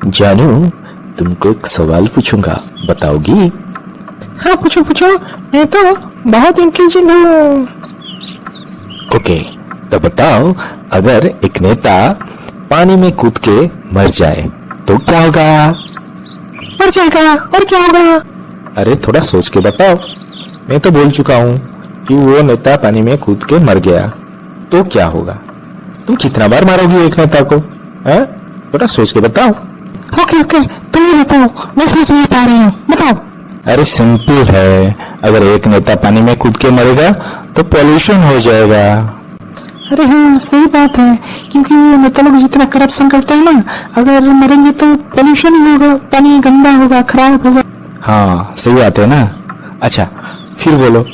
जानू, तुमको एक सवाल पूछूंगा, बताओगी? हाँ पूछो पूछो, मैं तो बहुत इंटेलिजेंट हूँ। ओके, तो बताओ, अगर एक नेता पानी में कूद के मर जाए तो क्या होगा? मर जाएगा और क्या होगा? अरे थोड़ा सोच के बताओ। मैं तो बोल चुका हूँ कि वो नेता पानी में कूद के मर गया तो क्या होगा? तुम कितना बार मारोगी एक नेता को? हैं? थोड़ा सोच के बताओ। ओके ओके, तुम ही बताओ, मैं सोच नहीं पा रही हूँ, बताओ। अरे सिंपल है, अगर एक नेता पानी में कूद के मरेगा तो पॉल्यूशन हो जाएगा। अरे हाँ सही बात है, क्योंकि नेता लोग जितना करप्शन करते हैं ना, अगर मरेंगे तो पोल्यूशन ही होगा, पानी गंदा होगा, खराब होगा। हाँ सही बात है ना। अच्छा फिर बोलो,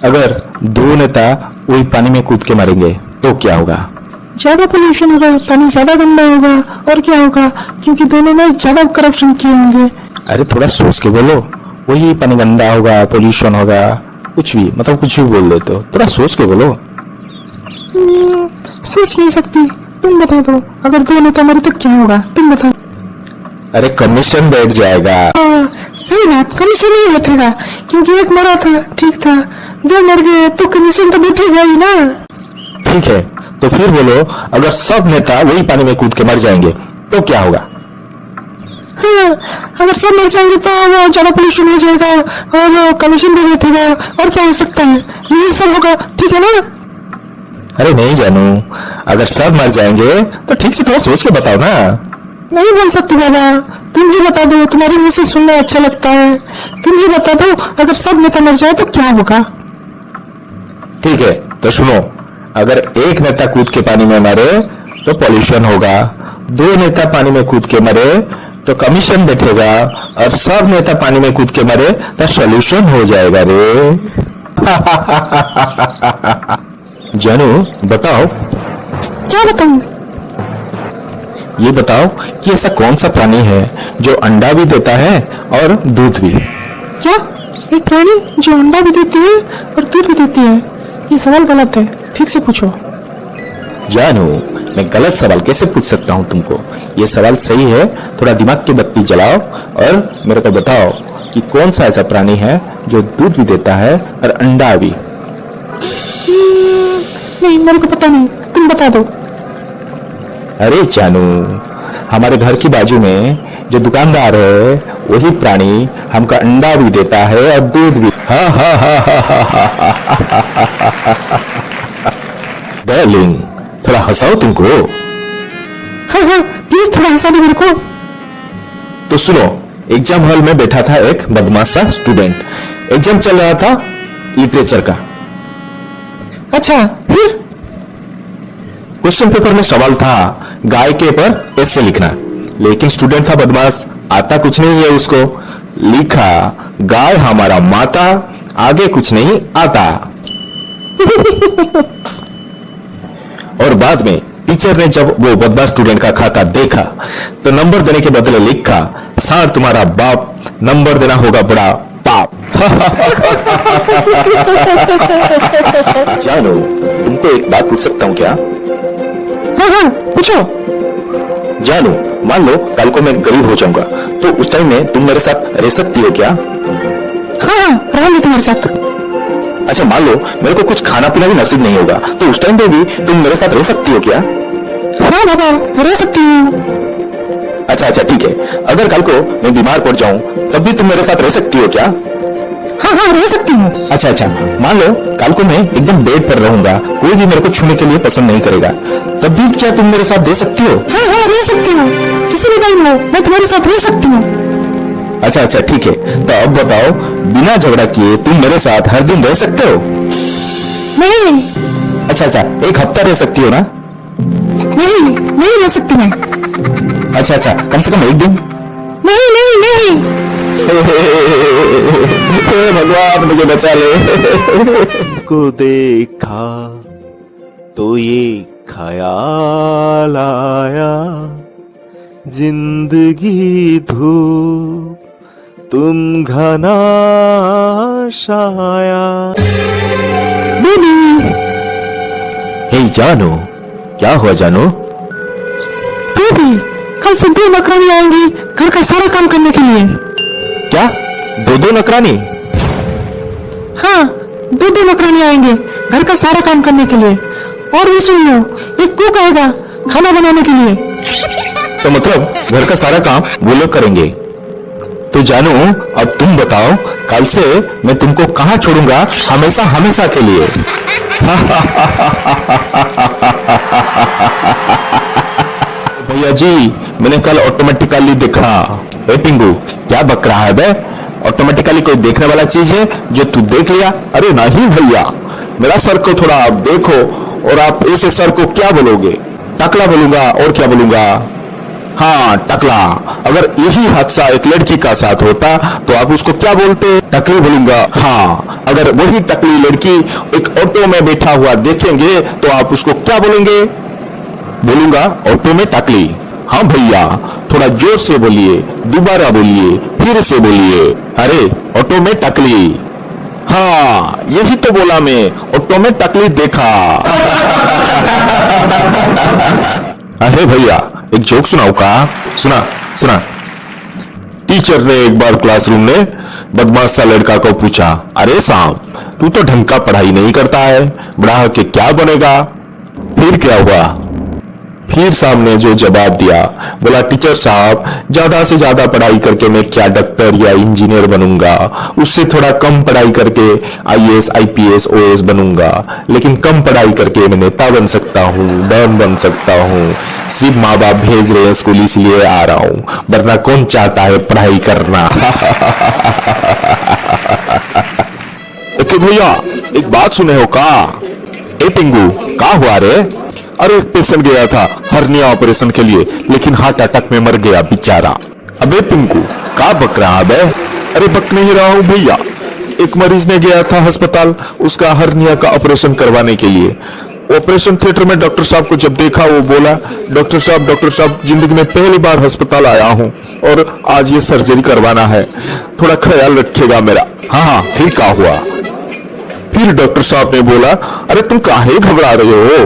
अगर दो नेता वही पानी में कूद के मरेंगे तो क्या होगा? ज्यादा पोल्यूशन होगा, पानी ज्यादा गंदा होगा, और क्या होगा, क्योंकि दोनों ने ज्यादा करप्शन किए होंगे। अरे थोड़ा सोच के बोलो, वही पानी गंदा होगा, पोल्यूशन होगा, कुछ भी, मतलब कुछ भी बोल देते हो, थोड़ा सोच के बोलो। सोच नहीं सकती, तुम बता दो, अगर दो नेता मरे तो क्या होगा, तुम बताओ। अरे कमीशन बैठ जाएगा। सही बात, कमीशन नहीं बैठेगा, क्योंकि एक मरा था ठीक था, दो मर गए तो कमीशन तो बैठेगा ही ना। ठीक है, तो फिर बोलो, अगर सब नेता वही पानी में कूद के मर जाएंगे तो क्या होगा? हाँ, अगर सब मर जाएंगे तो वो ज्यादा पोल्यूशन हो जाएगा और कमीशन भी बैठेगा, और क्या हो सकता है, यही सब होगा, ठीक है ना? अरे नहीं जानू, अगर सब मर जाएंगे तो ठीक से थोड़ा सोच के बताओ ना। नहीं बोल सकती बाबा, तुम ही बता दो, तुम्हारे मुंह से सुनना अच्छा लगता है, तुम ही बता दो, अगर सब नेता मर जाए तो क्या होगा? ठीक है, तो सुनो, अगर एक नेता कूद के पानी में मरे तो पॉल्यूशन होगा, दो नेता पानी में कूद के मरे तो कमीशन बैठेगा, और सब नेता पानी में कूद के मरे तो सोल्यूशन हो जाएगा रे। जानू बताओ, क्या बताऊं? ये बताओ कि ऐसा कौन सा प्राणी है जो अंडा भी देता है और दूध भी? क्या? एक प्राणी जो अंडा भी देती है और दूध भी देती है? ये सवाल गलत है, ठीक से पूछो। जानू, मैं गलत सवाल कैसे पूछ सकता हूँ तुमको? ये सवाल सही है, थोड़ा दिमाग की बत्ती जलाओ और मेरे को बताओ कि कौन सा ऐसा प्राणी है जो दूध भी देता है और अंडा भी? नहीं, मेरे को पता नहीं, तुम बता दो। अरे जानू, हमारे घर की बाजू में जो दुकानदार है वही प्राणी हमको अंडा भी देता है और दूध भी। हा हा हा हा हा। डार्लिंग, थोड़ा हंसाओ तुमको। हाँ हाँ प्लीज थोड़ा हंसा दो मेरे को। तो सुनो, एग्जाम हॉल में बैठा था एक बदमाश सा स्टूडेंट, एग्जाम चल रहा था लिटरेचर का। अच्छा फिर? क्वेश्चन पेपर में सवाल था गाय के ऊपर ऐसे लिखना, लेकिन स्टूडेंट था बदमाश, आता कुछ नहीं है उसको, लिखा गाय हमारा माता, आगे कुछ नहीं आता। और बाद में टीचर ने जब वो बदमाश स्टूडेंट का खाता देखा तो नंबर देने के बदले लिखा सार तुम्हारा बाप, नंबर देना होगा बड़ा पाप। जानू, तुमको एक बात पूछ सकता हूँ क्या? हाँ हाँ पूछो। जानू, मान लो कल को मैं गरीब हो जाऊंगा तो उस टाइम में तुम मेरे साथ रह सकती हो क्या? हाँ हाँ रहूंगी तुम्हारे साथ। अच्छा मान लो मेरे को कुछ खाना पीना भी नसीब नहीं होगा तो उस टाइम पे भी तुम मेरे साथ रह सकती हो क्या? हाँ बाबा रह सकती हूँ। अच्छा अच्छा ठीक है, अगर कल को मैं बीमार पड़ जाऊं तब भी तुम मेरे साथ रह सकती हो क्या? हाँ हाँ रह सकती हूँ। अच्छा अच्छा, मान लो कल को मैं एकदम बेड पर रहूंगा, कोई भी मेरे को छूने के लिए पसंद नहीं करेगा, तब भी क्या तुम मेरे साथ दे सकती हो? हाँ हाँ रह सकती हूँ, किसी भी टाइम हो मैं तुम्हारे साथ रह सकती हूँ। अच्छा अच्छा ठीक है, तो अब बताओ, बिना झगड़ा किए तुम मेरे साथ हर दिन रह सकते हो? नहीं। अच्छा अच्छा, एक हफ्ता रह सकती हो ना? नहीं नहीं रह सकती मैं। अच्छा अच्छा, कम से कम एक दिन? नहीं नहीं नहीं। भगवान मुझे बचा ले। को देखा तो ये ख्याल आया, जिंदगी धूप तुम घना छाया। बेबी। हे जानू, क्या हुआ जानू? बेबी कल से 2 नौकरानी आएंगी घर का सारा काम करने के लिए। क्या? दो नौकरानी? हाँ, 2 नौकरानी आएंगे घर का सारा काम करने के लिए। और भी सुन लो, एक कुक आएगा खाना बनाने के लिए। तो मतलब घर का सारा काम वो लोग करेंगे। तो जानू, अब तुम बताओ, कल से मैं तुमको कहाँ छोड़ूंगा हमेशा हमेशा के लिए? भैया जी, मैंने कल ऑटोमेटिकली देखा। ए पिंगू, क्या बक रहा है बे? ऑटोमेटिकली कोई देखने वाला चीज है जो तू देख लिया? अरे नहीं भैया, मेरा सर को थोड़ा आप देखो। और आप ऐसे सर को क्या बोलोगे? टकला बोलूंगा और क्या बोलूंगा? हाँ, टकला। अगर यही हादसा एक लड़की का साथ होता तो आप उसको क्या बोलते? टकली बोलूंगा। हाँ, अगर वही टकली लड़की एक ऑटो में बैठा हुआ देखेंगे तो आप उसको क्या बोलेंगे? बोलूंगा ऑटो में टकली। हाँ भैया, थोड़ा जोर से बोलिए, दोबारा बोलिए, फिर से बोलिए। अरे ऑटो में टकली। हाँ, यही तो बोला मैं, ऑटो में टकली देखा। अरे भैया, एक जोक सुनाओ का? सुना सुना। टीचर ने एक बार क्लासरूम में बदमाश सा लड़का को पूछा, अरे साहब, तू तो ढंग का पढ़ाई नहीं करता है, बड़ा के क्या बनेगा? फिर क्या हुआ? फिर सामने जो जवाब दिया, बोला, टीचर साहब, ज्यादा से ज्यादा पढ़ाई करके मैं क्या डॉक्टर या इंजीनियर बनूंगा? उससे थोड़ा कम पढ़ाई करके आईएएस, आईपीएस, ओएस बनूंगा। लेकिन कम पढ़ाई करके मैं नेता बन सकता हूँ, डॉन बन सकता हूँ। सिर्फ माँ बाप भेज रहे हैं स्कूल, इसलिए आ रहा हूँ, वरना कौन चाहता है पढ़ाई करना? ओके भैया, एक बात सुने हो का? ए पिंगू, का हुआ रे? अरे एक पेशेंट गया था हर्निया ऑपरेशन के लिए, लेकिन हार्ट अटैक में मर गया बेचारा। अबे पिंकू, का बक रहा है बे? अरे बक नहीं रहा हूँ भैया, एक मरीज ने गया था अस्पताल उसका हर्निया का ऑपरेशन करवाने के लिए। ऑपरेशन थिएटर में डॉक्टर साहब को जब देखा, वो बोला, डॉक्टर साहब, जिंदगी में पहली बार अस्पताल आया हूँ और आज ये सर्जरी करवाना है, थोड़ा ख्याल रखिएगा मेरा। हाँ, फिर क्या हुआ? फिर डॉक्टर साहब ने बोला, अरे तुम काहे घबरा रहे हो?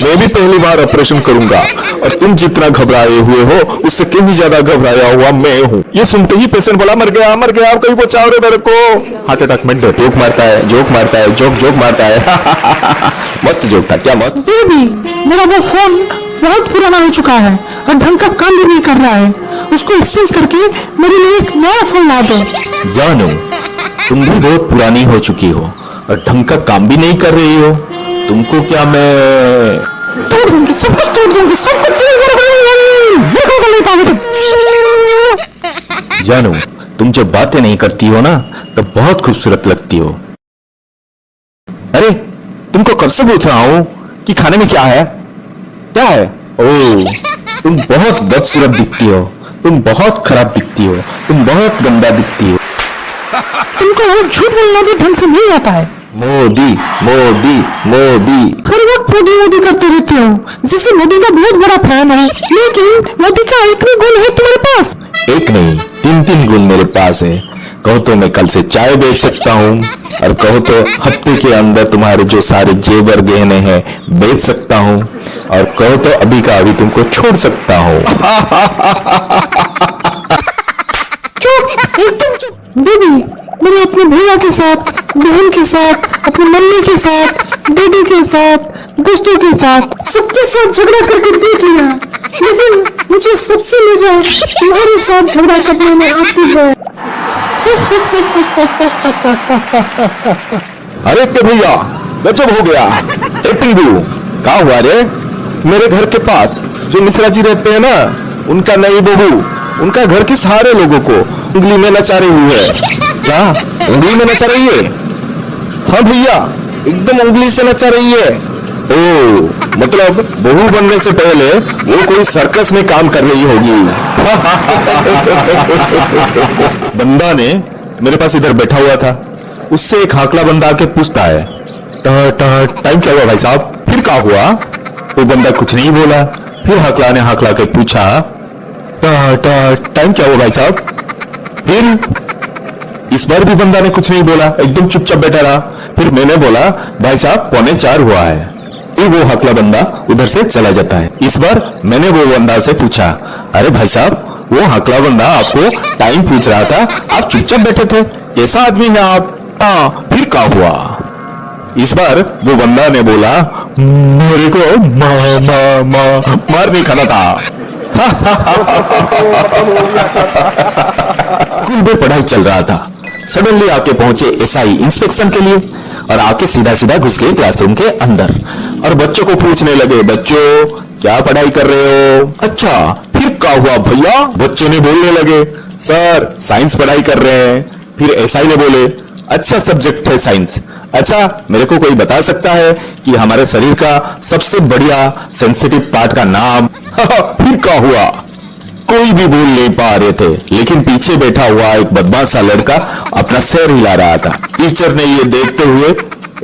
मैं भी पहली बार ऑपरेशन करूंगा और तुम जितना घबराए हुए हो उससे कहीं ज्यादा घबराया हुआ मैं हूँ। ये सुनते ही पेशेंट बोला, मर गया, कहीं बचाओ रे मेरे को। हार्ट अटैक में जोक मारता है, जोक मारता है। मस्त जोक था, क्या मस्त। बेबी, मेरा वो फोन बहुत पुराना हो चुका है और ढंग का काम भी नहीं कर रहा है। उसको एक्सचेंज करके मेरे लिए एक नया फोन ला दो। जानू, तुम भी बहुत पुरानी हो चुकी हो और ढंग का काम भी नहीं कर रही हो। तुमको क्या मैं तोड़ दूंगी, सब कुछ तोड़ दूंगी, सब कुछ नहीं पाओगे तुम। जानू, तुम जब बातें नहीं करती हो ना तो बहुत खूबसूरत लगती हो। अरे, तुमको कब से पूछ रहा हूं कि खाने में क्या है? क्या है? ओह, तुम बहुत बदसूरत दिखती हो, तुम बहुत खराब दिखती हो, तुम बहुत गंदा दिखती हो। तुमको झूठ बोलना भी ढंग से नहीं आता है। मोदी मोदी मोदी, हर वक्त मोदी करते रहते हो, जैसे मोदी का बहुत बड़ा फैन है। लेकिन मोदी का एक भी गुण है तुम्हारे पास? एक नहीं, 3 गुण मेरे पास है। कहो तो मैं कल से चाय बेच सकता हूँ, और कहो तो हफ्ते के अंदर तुम्हारे जो सारे जेवर गहने हैं बेच सकता हूँ, और कहो तो अभी का अभी तुमको छोड़ सकता हूँ। चुप, एकदम चुप। बेबी, मैंने अपने भैया के साथ, बहन के साथ, अपनी मम्मी के साथ, डैडी के साथ, दोस्तों के साथ, सबके साथ झगड़ा करके देख लिया, लेकिन मुझे सबसे मजा तुम्हारे साथ झगड़ा करने में आती है। अरे ते भैया, गजब हो गया। ए टिंगू, क्या हुआ रे? मेरे घर के पास जो मिश्रा जी रहते हैं ना, उनका नई बहू उनका घर के सारे लोगों को उंगली में नचा रही हुई है। क्या उंगली में नचा रही है? हाँ भैया, एकदम उंगली से नचा रही है। ओ, मतलब बहू बनने से पहले वो कोई सर्कस में काम कर रही होगी। बंदा ने मेरे पास इधर बैठा हुआ था, उससे एक हाकला बंदा आके पूछता है, टाइम क्या हुआ भाई साहब? फिर क्या हुआ? वो बंदा कुछ नहीं बोला। फिर हाकला ने हाकला के पूछा, टाइम क्या हुआ भाई साहब? फिर इस बार भी बंदा ने कुछ नहीं बोला, एकदम चुपचाप बैठा रहा। फिर मैंने बोला, भाई साहब 3:45 हुआ है। फिर वो हकला बंदा उधर से चला जाता है। इस बार मैंने वो बंदा से पूछा, अरे भाई साहब, वो हकला बंदा आपको टाइम पूछ रहा था, आप चुपचाप बैठे थे, कैसा आदमी है आप? हाँ, फिर क्या हुआ? इस बार वो बंदा ने बोला, मेरे को मार नहीं खाना था। स्कूल में पढ़ाई चल रहा था, सडनली आके पहुंचे एसआई इंस्पेक्शन के लिए और आके सीधा सीधा घुस गए क्लासरूम के अंदर और बच्चों को पूछने लगे, बच्चों क्या पढ़ाई कर रहे हो? अच्छा, फिर क्या हुआ भैया? बच्चे ने बोलने लगे, सर साइंस पढ़ाई कर रहे हैं। फिर एसआई ने बोले, अच्छा सब्जेक्ट है साइंस। अच्छा, मेरे को कोई बता सकता है कि हमारे शरीर का सबसे बढ़िया सेंसिटिव पार्ट का नाम? फिर क्या हुआ? कोई भी बोल नहीं पा रहे थे, लेकिन पीछे बैठा हुआ एक बदमाश सा लड़का अपना सिर हिला रहा था। टीचर ने ये देखते हुए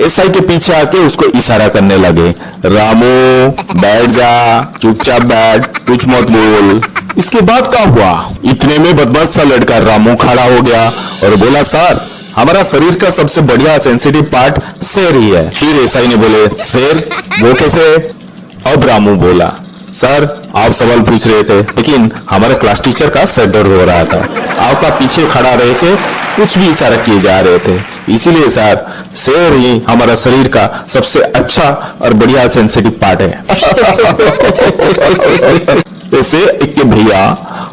एसआई के पीछे आके उसको इशारा करने लगे, रामू बैठ जा, चुपचाप बैठ, कुछ मत बोल। इसके बाद क्या हुआ? इतने में बदमाश सा लड़का रामू खड़ा हो गया और बोला, सर हमारा शरीर का सबसे बढ़िया सेंसिटिव पार्ट शेर ही है। फिर एसआई ने बोले, शेर वो कैसे? अब रामू बोला, सर आप सवाल पूछ रहे थे, लेकिन हमारे क्लास टीचर का सर दर्द हो रहा था, आपका पीछे खड़ा रह के कुछ भी इशारा किए जा रहे थे, इसीलिए सर शेर ही हमारा शरीर का सबसे अच्छा और बढ़िया सेंसिटिव पार्ट है। ऐसे एक भैया,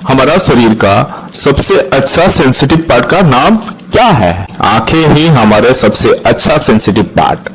हमारा शरीर का सबसे अच्छा सेंसिटिव पार्ट का नाम क्या है? आंखें ही हमारे सबसे अच्छा सेंसिटिव पार्ट।